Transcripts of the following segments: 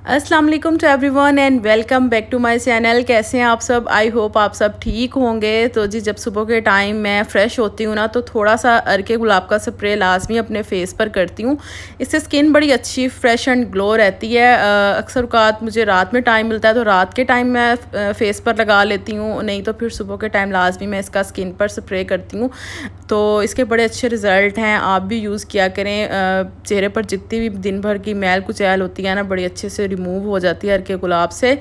अस्सलाम वालेकुम to everyone and welcome back to my channel. कैसे हैं आप सब? आई होप आप सब ठीक होंगे। तो जी, जब सुबह के टाइम मैं फ़्रेश होती हूँ ना, तो थोड़ा सा अर्के गुलाब का स्प्रे लाजमी अपने फ़ेस पर करती हूँ। इससे स्किन बड़ी अच्छी फ्रेश एंड ग्लो रहती है। अक्सर औक़ात मुझे रात में टाइम मिलता है तो रात के टाइम मैं फ़ेस पर लगा लेती हूँ, नहीं तो फिर सुबह के टाइम लाजमी मैं इसका स्किन पर स्प्रे करती हूँ। तो इसके बड़े अच्छे रिज़ल्ट हैं, आप भी यूज़ किया करें। चेहरे पर जितनी भी दिन भर की मैल कुचैल होती है ना, बड़ी अच्छे से रिमूव हो जाती है अर्के गुलाब से।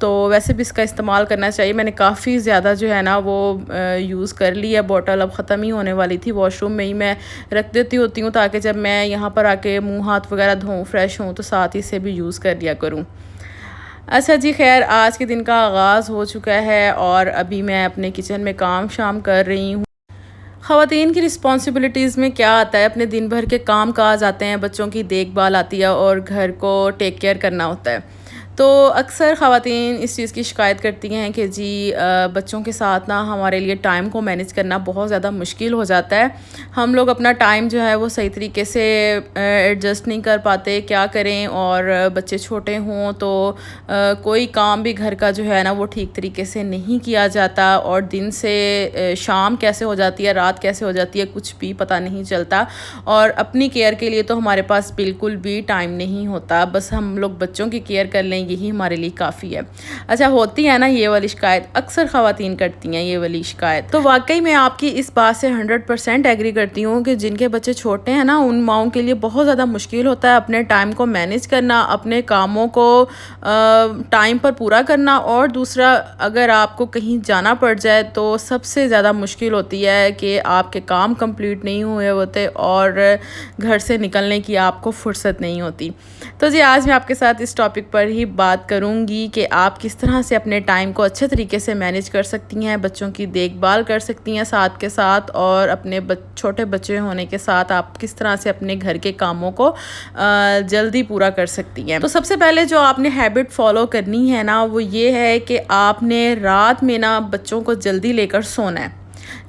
तो वैसे भी इसका इस्तेमाल करना चाहिए। मैंने काफ़ी ज़्यादा जो है ना वो यूज़ कर ली है। बॉटल अब ख़त्म ही होने वाली थी, वॉशरूम में ही मैं रख देती होती हूँ ताकि जब मैं यहाँ पर आके मुँह हाथ वगैरह धोऊँ, फ्रेश हूँ, तो साथ ही से भी यूज़ कर लिया करूँ। अच्छा जी, खैर आज के दिन का आगाज़ हो चुका है और अभी मैं अपने किचन में काम शाम कर रही हूँ। ख़वातीन की रिस्पॉन्सिबिलिटीज़ में क्या आता है, अपने दिन भर के काम काज आते हैं, बच्चों की देखभाल आती है और घर को टेक केयर करना होता है। तो अक्सर ख़वातीन इस चीज़ की शिकायत करती हैं कि जी बच्चों के साथ ना हमारे लिए टाइम को मैनेज करना बहुत ज़्यादा मुश्किल हो जाता है। हम लोग अपना टाइम जो है वो सही तरीके से एडजस्ट नहीं कर पाते, क्या करें। और बच्चे छोटे हों तो कोई काम भी घर का जो है ना वो ठीक तरीके से नहीं किया जाता और दिन से शाम कैसे हो जाती है, रात कैसे हो जाती है, कुछ भी पता नहीं चलता। और अपनी केयर के लिए तो हमारे पास बिल्कुल भी टाइम नहीं होता। बस हम लोग बच्चों की केयर कर लें, यही हमारे लिए काफ़ी है। अच्छा, होती है ना ये वाली शिकायत, अक्सर ख़वातीन करती हैं ये वाली शिकायत। तो वाकई मैं आपकी इस बात से 100% एग्री करती हूँ कि जिनके बच्चे छोटे हैं ना, उन माँओं के लिए बहुत ज़्यादा मुश्किल होता है अपने टाइम को मैनेज करना, अपने कामों को टाइम पर पूरा करना। और दूसरा, अगर आपको कहीं जाना पड़ जाए तो सबसे ज़्यादा मुश्किल होती है कि आपके काम कंप्लीट नहीं हुए होते और घर से निकलने की आपको फुर्सत नहीं होती। तो जी, आज मैं आपके साथ इस टॉपिक पर ही बात करूंगी कि आप किस तरह से अपने टाइम को अच्छे तरीके से मैनेज कर सकती हैं, बच्चों की देखभाल कर सकती हैं साथ के साथ, और अपने छोटे बच्चे होने के साथ आप किस तरह से अपने घर के कामों को जल्दी पूरा कर सकती हैं। तो सबसे पहले जो आपने हैबिट फॉलो करनी है ना, वो ये है कि आपने रात में ना बच्चों को जल्दी लेकर सोना है।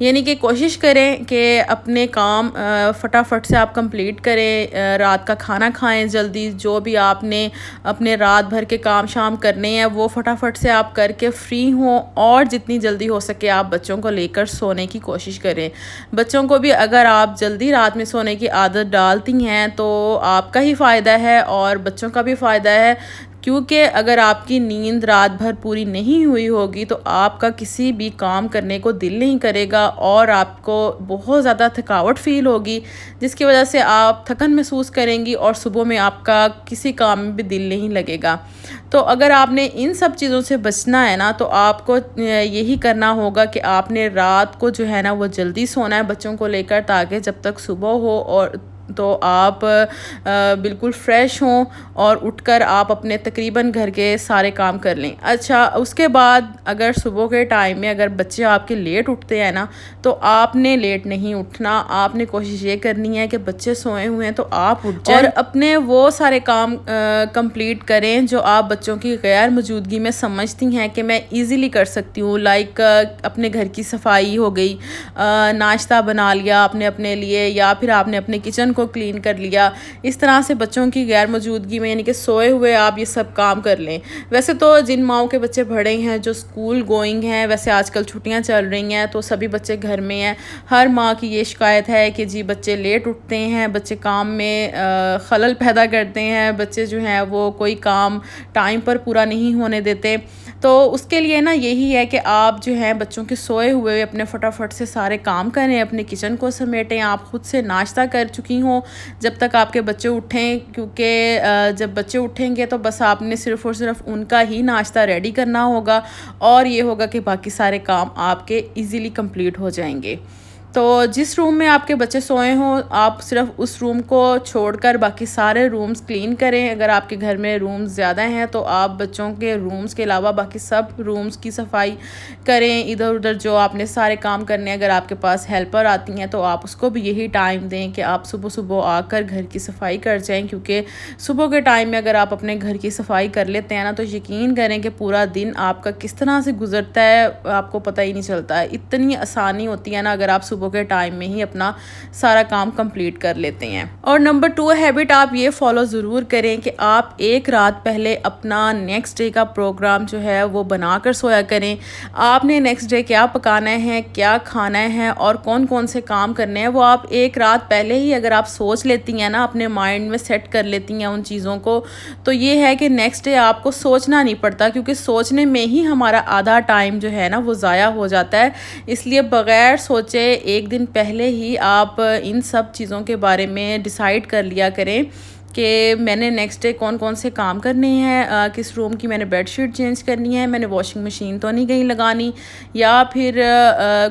यानी कि कोशिश करें कि अपने काम फटाफट से आप कंप्लीट करें, रात का खाना खाएं जल्दी, जो भी आपने अपने रात भर के काम शाम करने हैं वो फटाफट से आप करके फ्री हों, और जितनी जल्दी हो सके आप बच्चों को लेकर सोने की कोशिश करें। बच्चों को भी अगर आप जल्दी रात में सोने की आदत डालती हैं तो आपका ही फ़ायदा है और बच्चों का भी फ़ायदा है, क्योंकि अगर आपकी नींद रात भर पूरी नहीं हुई होगी तो आपका किसी भी काम करने को दिल नहीं करेगा और आपको बहुत ज़्यादा थकावट फ़ील होगी, जिसकी वजह से आप थकन महसूस करेंगी और सुबह में आपका किसी काम में भी दिल नहीं लगेगा। तो अगर आपने इन सब चीज़ों से बचना है ना, तो आपको यही करना होगा कि आपने रात को जो है ना वो जल्दी सोना है बच्चों को लेकर, ताकि जब तक सुबह हो और तो आप बिल्कुल फ़्रेश हों और उठकर आप अपने तकरीबन घर के सारे काम कर लें। अच्छा, उसके बाद अगर सुबह के टाइम में अगर बच्चे आपके लेट उठते हैं ना, तो आपने लेट नहीं उठना। आपने कोशिश ये करनी है कि बच्चे सोए हुए हैं तो आप उठ जाएं और अपने वो सारे काम कंप्लीट करें जो आप बच्चों की गैर मौजूदगी में समझती हैं कि मैं ईज़िली कर सकती हूँ। लाइक अपने घर की सफाई हो गई, नाश्ता बना लिया आपने अपने लिए, या फिर आपने अपने किचन को क्लीन कर लिया। इस तरह से बच्चों की गैर मौजूदगी में, यानी कि सोए हुए, आप ये सब काम कर लें। वैसे तो जिन माओं के बच्चे बड़े हैं, जो स्कूल गोइंग हैं, वैसे आजकल छुट्टियां चल रही हैं तो सभी बच्चे घर में हैं। हर माँ की ये शिकायत है कि जी बच्चे लेट उठते हैं, बच्चे काम में खलल पैदा करते हैं, बच्चे जो हैं वो कोई काम टाइम पर पूरा नहीं होने देते। तो उसके लिए ना यही है कि आप जो हैं बच्चों के सोए हुए अपने फटाफट से सारे काम करें, अपने किचन को समेटें, आप खुद से नाश्ता कर चुकी हों जब तक आपके बच्चे उठें, क्योंकि जब बच्चे उठेंगे तो बस आपने सिर्फ़ और सिर्फ उनका ही नाश्ता रेडी करना होगा और ये होगा कि बाकी सारे काम आपके इजीली कंप्लीट हो जाएंगे। तो जिस रूम में आपके बच्चे सोए हों, आप सिर्फ उस रूम को छोड़कर बाकी सारे रूम्स क्लीन करें। अगर आपके घर में रूम्स ज़्यादा हैं तो आप बच्चों के रूम्स के अलावा बाकी सब रूम्स की सफाई करें। इधर उधर जो आपने सारे काम करने, अगर आपके पास हेल्पर आती हैं तो आप उसको भी यही टाइम दें कि आप सुबह सुबह आकर घर की सफाई कर जाएं, क्योंकि सुबह के टाइम में अगर आप अपने घर की सफाई कर लेते हैं ना, तो यकीन करें कि पूरा दिन आपका किस तरह से गुजरता है आपको पता ही नहीं चलता है। इतनी आसानी होती है ना अगर आप सुबह सुबह के टाइम में ही अपना सारा काम कंप्लीट कर लेते हैं। और नंबर 2 हैबिट आप ये फॉलो ज़रूर करें कि आप एक रात पहले अपना नेक्स्ट डे का प्रोग्राम जो है वो बना कर सोया करें। आपने नेक्स्ट डे क्या पकाना है, क्या खाना है और कौन कौन से काम करने हैं, वो आप एक रात पहले ही अगर आप सोच लेती हैं ना, अपने माइंड में सेट कर लेती हैं उन चीज़ों को, तो ये है कि नेक्स्ट डे आपको सोचना नहीं पड़ता, क्योंकि सोचने में ही हमारा आधा टाइम जो है ना वो ज़ाया हो जाता है। इसलिए बग़ैर सोचे एक दिन पहले ही आप इन सब चीज़ों के बारे में डिसाइड कर लिया करें कि मैंने नेक्स्ट डे कौन कौन से काम करने हैं, किस रूम की मैंने बेडशीट चेंज करनी है, मैंने वॉशिंग मशीन तो नहीं कहीं लगानी, या फिर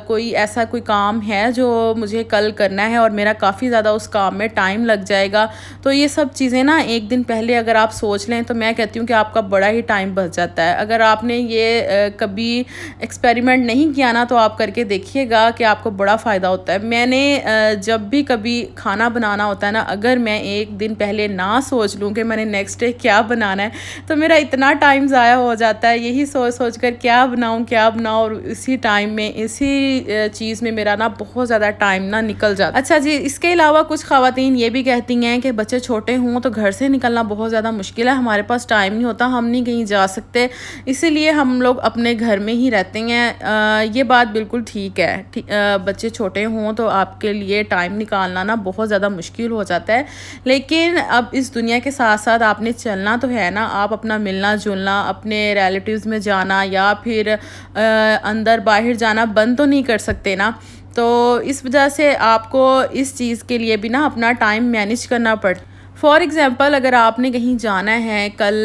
कोई ऐसा कोई काम है जो मुझे कल करना है और मेरा काफ़ी ज़्यादा उस काम में टाइम लग जाएगा। तो ये सब चीज़ें ना एक दिन पहले अगर आप सोच लें तो मैं कहती हूँ कि आपका बड़ा ही टाइम बच जाता है। अगर आपने ये कभी एक्सपेरिमेंट नहीं किया ना, तो आप करके देखिएगा कि आपको बड़ा फ़ायदा होता है। मैंने जब भी कभी खाना बनाना होता है ना, अगर मैं एक दिन पहले ना सोच लूँ कि मैंने नेक्स्ट डे क्या बनाना है, तो मेरा इतना टाइम ज़ाया हो जाता है यही सोच सोच कर क्या बनाऊँ, और इसी टाइम में इसी चीज़ में मेरा ना बहुत ज़्यादा टाइम ना निकल जाता है। अच्छा जी, इसके अलावा कुछ ख़वातीन ये भी कहती हैं कि बच्चे छोटे हों तो घर से निकलना बहुत ज़्यादा मुश्किल है, हमारे पास टाइम नहीं होता, हम नहीं कहीं जा सकते, इसीलिए हम लोग अपने घर में ही रहते हैं। ये बात बिल्कुल ठीक है। बच्चे छोटे हों तो आपके लिए टाइम निकालना ना बहुत ज़्यादा मुश्किल हो जाता है, लेकिन अब इस दुनिया के साथ साथ आपने चलना तो है ना। आप अपना मिलना जुलना, अपने रिलेटिव्स में जाना या फिर अंदर बाहर जाना बंद तो नहीं कर सकते ना। तो इस वजह से आपको इस चीज़ के लिए भी ना अपना टाइम मैनेज करना पड़ता। फॉर एग्ज़ाम्पल, अगर आपने कहीं जाना है कल,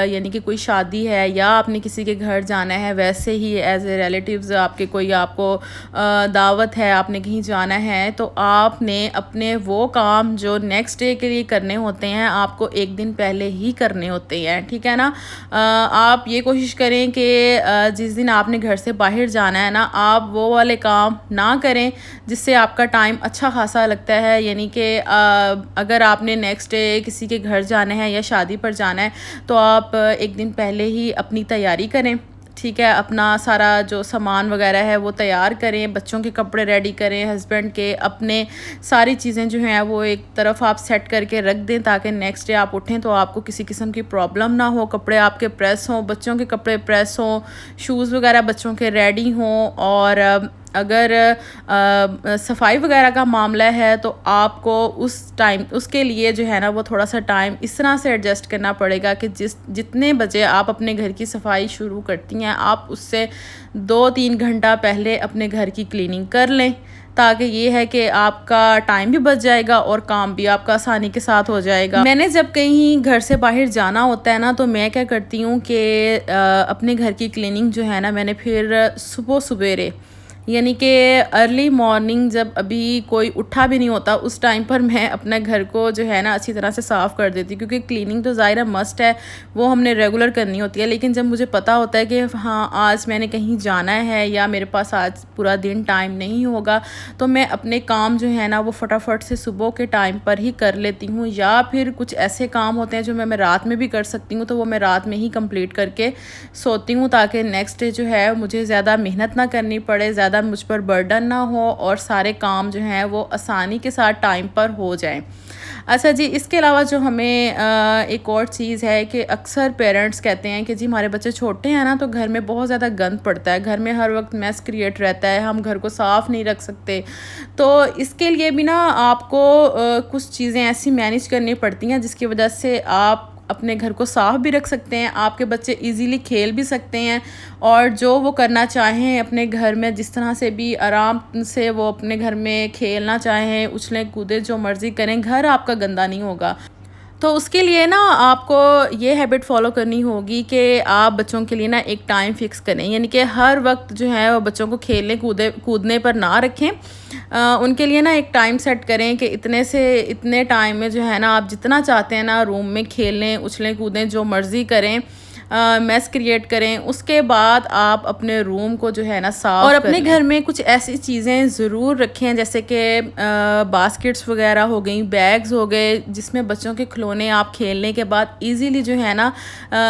यानी कि कोई शादी है या आपने किसी के घर जाना है, वैसे ही एज ए रिलेटिव्स आपके कोई आपको दावत है, आपने कहीं जाना है, तो आपने अपने वो काम जो नेक्स्ट डे के लिए करने होते हैं आपको एक दिन पहले ही करने होते हैं, ठीक है ना। आप ये कोशिश करें कि जिस दिन आपने घर से बाहर जाना है ना, आप वो वाले काम ना करें जिससे आपका टाइम अच्छा खासा लगता है। यानी कि अगर आपने नेक्स्ट किसी के घर जाना है या शादी पर जाना है, तो आप एक दिन पहले ही अपनी तैयारी करें, ठीक है। अपना सारा जो सामान वगैरह है वो तैयार करें, बच्चों के कपड़े रेडी करें, हस्बैंड के, अपने सारी चीज़ें जो हैं वो एक तरफ आप सेट करके रख दें, ताकि नेक्स्ट डे आप उठें तो आपको किसी किस्म की प्रॉब्लम ना हो, कपड़े आपके प्रेस हों, बच्चों के कपड़े प्रेस हों, शूज़ वगैरह बच्चों के रेडी हों। और अगर सफाई वगैरह का मामला है तो आपको उस टाइम उसके लिए जो है ना वो थोड़ा सा टाइम इस तरह से एडजस्ट करना पड़ेगा कि जितने बजे आप अपने घर की सफाई शुरू करती हैं, आप उससे 2-3 घंटा पहले अपने घर की क्लीनिंग कर लें, ताकि ये है कि आपका टाइम भी बच जाएगा और काम भी आपका आसानी के साथ हो जाएगा। मैंने जब कहीं घर से बाहर जाना होता है ना, तो मैं क्या करती हूँ कि अपने घर की क्लीनिंग जो है ना, मैंने फिर सुबह सवेरे, यानी कि अर्ली मॉर्निंग, जब अभी कोई उठा भी नहीं होता, उस टाइम पर मैं अपने घर को जो है ना अच्छी तरह से साफ़ कर देती हूँ, क्योंकि क्लीनिंग तो ज़ाहिर है मस्ट है, वो हमने रेगुलर करनी होती है। लेकिन जब मुझे पता होता है कि हाँ आज मैंने कहीं जाना है या मेरे पास आज पूरा दिन टाइम नहीं होगा, तो मैं अपने काम जो है ना वो फटाफट से सुबह के टाइम पर ही कर लेती हूँ, या फिर कुछ ऐसे काम होते हैं जो मैं रात में भी कर सकती हूँ, तो वो मैं रात में ही कंप्लीट करके सोती हूँ, ताकि नेक्स्ट डे जो है मुझे ज़्यादा मेहनत ना करनी पड़े, ज़्यादा मुझ पर बर्डन ना हो और सारे काम जो हैं वो आसानी के साथ टाइम पर हो जाएं। अच्छा जी, इसके अलावा जो हमें एक और चीज़ है कि अक्सर पेरेंट्स कहते हैं कि जी हमारे बच्चे छोटे हैं ना, तो घर में बहुत ज़्यादा गंद पड़ता है, घर में हर वक्त मैस क्रिएट रहता है, हम घर को साफ़ नहीं रख सकते। तो इसके लिए भी ना आपको कुछ चीज़ें ऐसी मैनेज करनी पड़ती हैं जिसकी वजह से आप अपने घर को साफ़ भी रख सकते हैं, आपके बच्चे इजीली खेल भी सकते हैं, और जो वो करना चाहें अपने घर में, जिस तरह से भी आराम से वो अपने घर में खेलना चाहें, उछलें कूदें, जो मर्ज़ी करें, घर आपका गंदा नहीं होगा। तो उसके लिए ना आपको ये हैबिट फॉलो करनी होगी कि आप बच्चों के लिए ना एक टाइम फ़िक्स करें, यानी कि हर वक्त जो है वो बच्चों को खेलने कूदने पर ना रखें। उनके लिए ना एक टाइम सेट करें कि इतने से इतने टाइम में जो है ना आप जितना चाहते हैं ना रूम में खेलें, उछलें कूदें, जो मर्ज़ी करें, मैस क्रिएट करें। उसके बाद आप अपने रूम को जो है ना साफ और अपने घर में कुछ ऐसी चीज़ें ज़रूर रखें, जैसे कि बास्केट्स वगैरह हो गई, बैग्स हो गए, जिसमें बच्चों के खिलौने आप खेलने के बाद इजीली जो है ना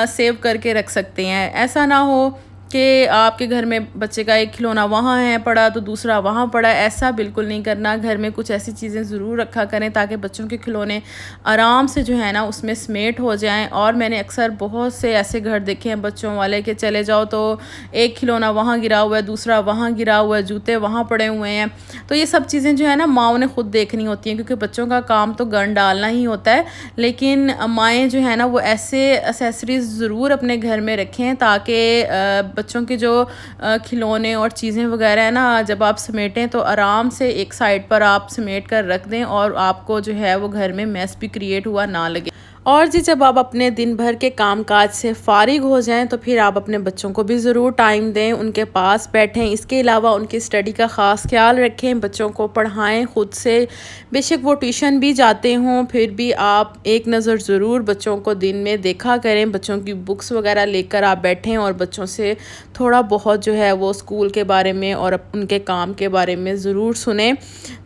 सेव करके रख सकते हैं। ऐसा ना हो कि आपके घर में बच्चे का एक खिलौना वहाँ है पड़ा तो दूसरा वहाँ पड़ा, ऐसा बिल्कुल नहीं करना। घर में कुछ ऐसी चीज़ें ज़रूर रखा करें ताकि बच्चों के खिलौने आराम से जो है ना उसमें समेट हो जाएं। और मैंने अक्सर बहुत से ऐसे घर देखे हैं बच्चों वाले कि चले जाओ तो एक खिलौना वहाँ गिरा हुआ है, दूसरा वहाँ गिरा हुआ है, जूते वहाँ पड़े हुए हैं। तो ये सब चीज़ें जो है ना माँओं ने खुद देखनी होती हैं, क्योंकि बच्चों का काम तो गन डालना ही होता है। लेकिन माएँ जो है ना वो ऐसे एसेसरीज़ ज़रूर अपने घर में रखें ताकि बच्चों के जो खिलौने और चीज़ें वगैरह है ना, जब आप समेटें तो आराम से एक साइड पर आप समेट कर रख दें और आपको जो है वो घर में मैस भी क्रिएट हुआ ना लगे। और जी जब आप अपने दिन भर के कामकाज से फ़ारिग हो जाएं तो फिर आप अपने बच्चों को भी ज़रूर टाइम दें, उनके पास बैठें। इसके अलावा उनकी स्टडी का ख़ास ख्याल रखें, बच्चों को पढ़ाएं खुद से। बेशक वो ट्यूशन भी जाते हों फिर भी आप एक नज़र ज़रूर बच्चों को दिन में देखा करें। बच्चों की बुक्स वगैरह लेकर आप बैठें और बच्चों से थोड़ा बहुत जो है वो स्कूल के बारे में और उनके काम के बारे में ज़रूर सुने।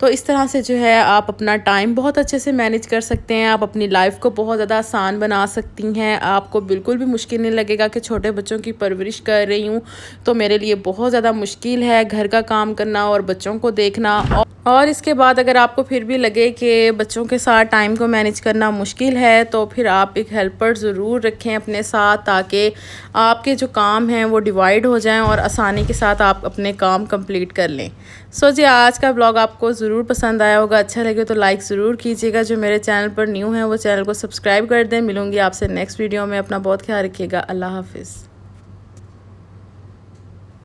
तो इस तरह से जो है आप अपना टाइम बहुत अच्छे से मैनेज कर सकते हैं, आप अपनी लाइफ को बहुत ज़्यादा आसान बना सकती हैं। आपको बिल्कुल भी मुश्किल नहीं लगेगा कि छोटे बच्चों की परवरिश कर रही हूँ तो मेरे लिए बहुत ज़्यादा मुश्किल है घर का काम करना और बच्चों को देखना। और इसके बाद अगर आपको फिर भी लगे कि बच्चों के साथ टाइम को मैनेज करना मुश्किल है तो फिर आप एक हेल्पर ज़रूर रखें अपने साथ, ताकि आपके जो काम हैं वो डिवाइड हो जाएं और आसानी के साथ आप अपने काम कंप्लीट कर लें। सो जी आज का ब्लॉग आपको ज़रूर पसंद आया होगा, अच्छा लगे तो लाइक ज़रूर कीजिएगा। जो मेरे चैनल पर न्यू है वो चैनल को सब्सक्राइब कर दें। मिलूँगी आपसे नेक्स्ट वीडियो में। अपना बहुत ख्याल रखिएगा। अल्लाह हाफिज़।